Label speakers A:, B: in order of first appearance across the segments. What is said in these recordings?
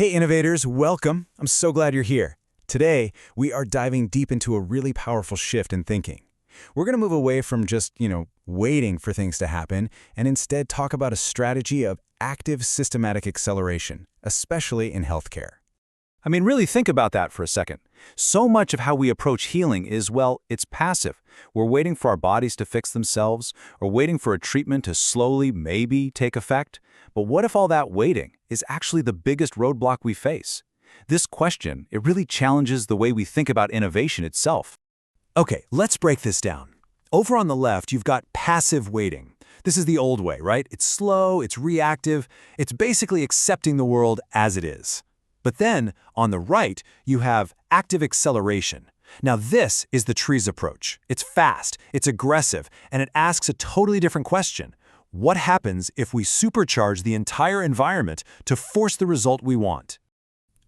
A: Hey innovators, welcome. I'm so glad you're here. Today, we are diving deep into a really powerful shift in thinking. We're going to move away from just, waiting for things to happen and instead talk about a strategy of active systematic acceleration, especially in healthcare.
B: I mean, really think about that for a second. So much of how we approach healing is, well, it's passive. We're waiting for our bodies to fix themselves, or waiting for a treatment to slowly, maybe, take effect. But what if all that waiting is actually the biggest roadblock we face? This question, it really challenges the way we think about innovation itself.
A: Okay, let's break this down. Over on the left, you've got passive waiting. This is the old way, right? It's slow, it's reactive, it's basically accepting the world as it is. But then, on the right, you have active acceleration. Now this is the TRIZ approach. It's fast, it's aggressive, and it asks a totally different question. What happens if we supercharge the entire environment to force the result we want?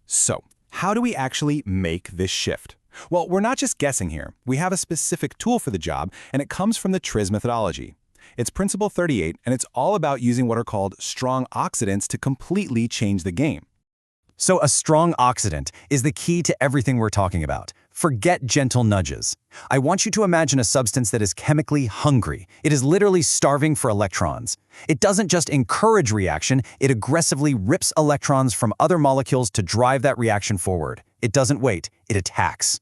A: So, how do we actually make this shift? Well, we're not just guessing here. We have a specific tool for the job, and it comes from the TRIZ methodology. It's Principle 38, and it's all about using what are called strong oxidants to completely change the game.
C: So a strong oxidant is the key to everything we're talking about. Forget gentle nudges. I want you to imagine a substance that is chemically hungry. It is literally starving for electrons. It doesn't just encourage reaction, it aggressively rips electrons from other molecules to drive that reaction forward. It doesn't wait, it attacks.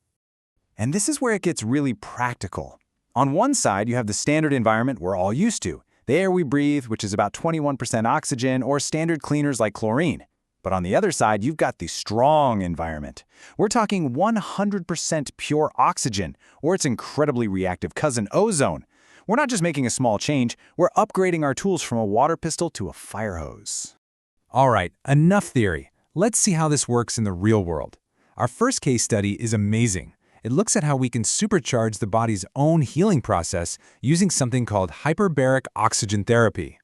A: And this is where it gets really practical. On one side, you have the standard environment we're all used to. The air we breathe, which is about 21% oxygen, or standard cleaners like chlorine. But on the other side, you've got the strong environment. We're talking 100% pure oxygen, or its incredibly reactive cousin, ozone. We're not just making a small change, we're upgrading our tools from a water pistol to a fire hose. All right, enough theory. Let's see how this works in the real world. Our first case study is amazing. It looks at how we can supercharge the body's own healing process using something called Hyperbaric Oxygen Therapy.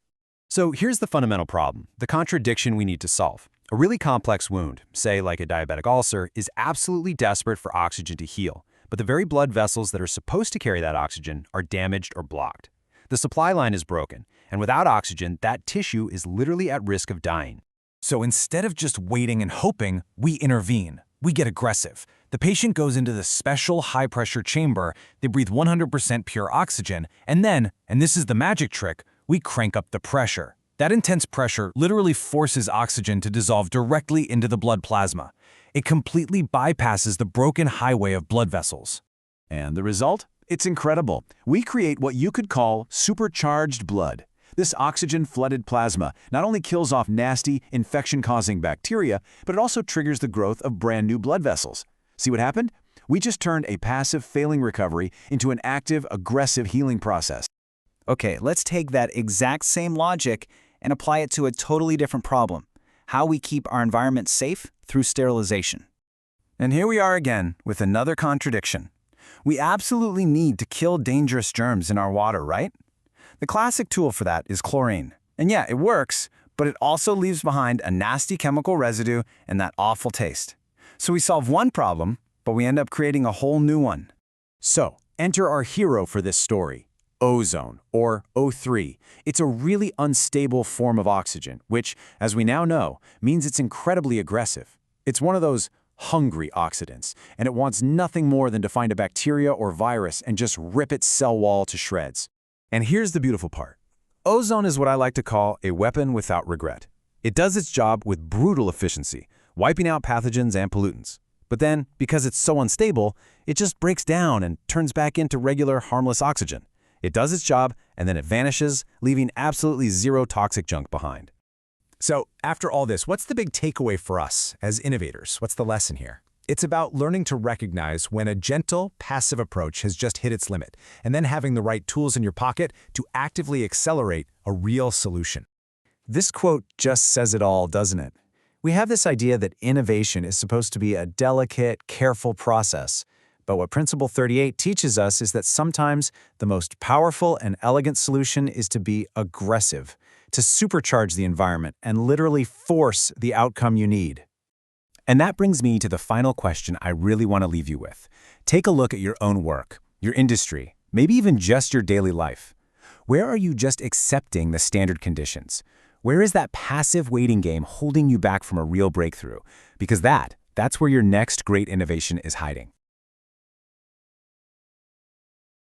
B: So here's the fundamental problem, the contradiction we need to solve. A really complex wound, say like a diabetic ulcer, is absolutely desperate for oxygen to heal, but the very blood vessels that are supposed to carry that oxygen are damaged or blocked. The supply line is broken, and without oxygen, that tissue is literally at risk of dying.
A: So instead of just waiting and hoping, we intervene. We get aggressive. The patient goes into the special high-pressure chamber, they breathe 100% pure oxygen, and then, and this is the magic trick, we crank up the pressure. That intense pressure literally forces oxygen to dissolve directly into the blood plasma. It completely bypasses the broken highway of blood vessels. And the result? It's incredible. We create what you could call supercharged blood. This oxygen-flooded plasma not only kills off nasty, infection-causing bacteria, but it also triggers the growth of brand new blood vessels. See what happened? We just turned a passive failing recovery into an active, aggressive healing process.
D: Okay, let's take that exact same logic and apply it to a totally different problem: how we keep our environment safe through sterilization.
A: And here we are again with another contradiction. We absolutely need to kill dangerous germs in our water, right? The classic tool for that is chlorine. And yeah, it works, but it also leaves behind a nasty chemical residue and that awful taste. So we solve one problem, but we end up creating a whole new one. So, enter our hero for this story. Ozone, or O3. It's a really unstable form of oxygen, which, as we now know, means it's incredibly aggressive. It's one of those hungry oxidants, and it wants nothing more than to find a bacteria or virus and just rip its cell wall to shreds. And here's the beautiful part. Ozone is what I like to call a weapon without regret. It does its job with brutal efficiency, wiping out pathogens and pollutants. But then, because it's so unstable, it just breaks down and turns back into regular, harmless oxygen. It does its job, and then it vanishes, leaving absolutely zero toxic junk behind. So, after all this, what's the big takeaway for us as innovators? What's the lesson here? It's about learning to recognize when a gentle, passive approach has just hit its limit, and then having the right tools in your pocket to actively accelerate a real solution. This quote just says it all, doesn't it? We have this idea that innovation is supposed to be a delicate, careful process. But what Principle 38 teaches us is that sometimes the most powerful and elegant solution is to be aggressive, to supercharge the environment and literally force the outcome you need. And that brings me to the final question I really want to leave you with. Take a look at your own work, your industry, maybe even just your daily life. Where are you just accepting the standard conditions?
B: Where is that passive waiting game holding you back from a real breakthrough? Because that's where your next great innovation is hiding.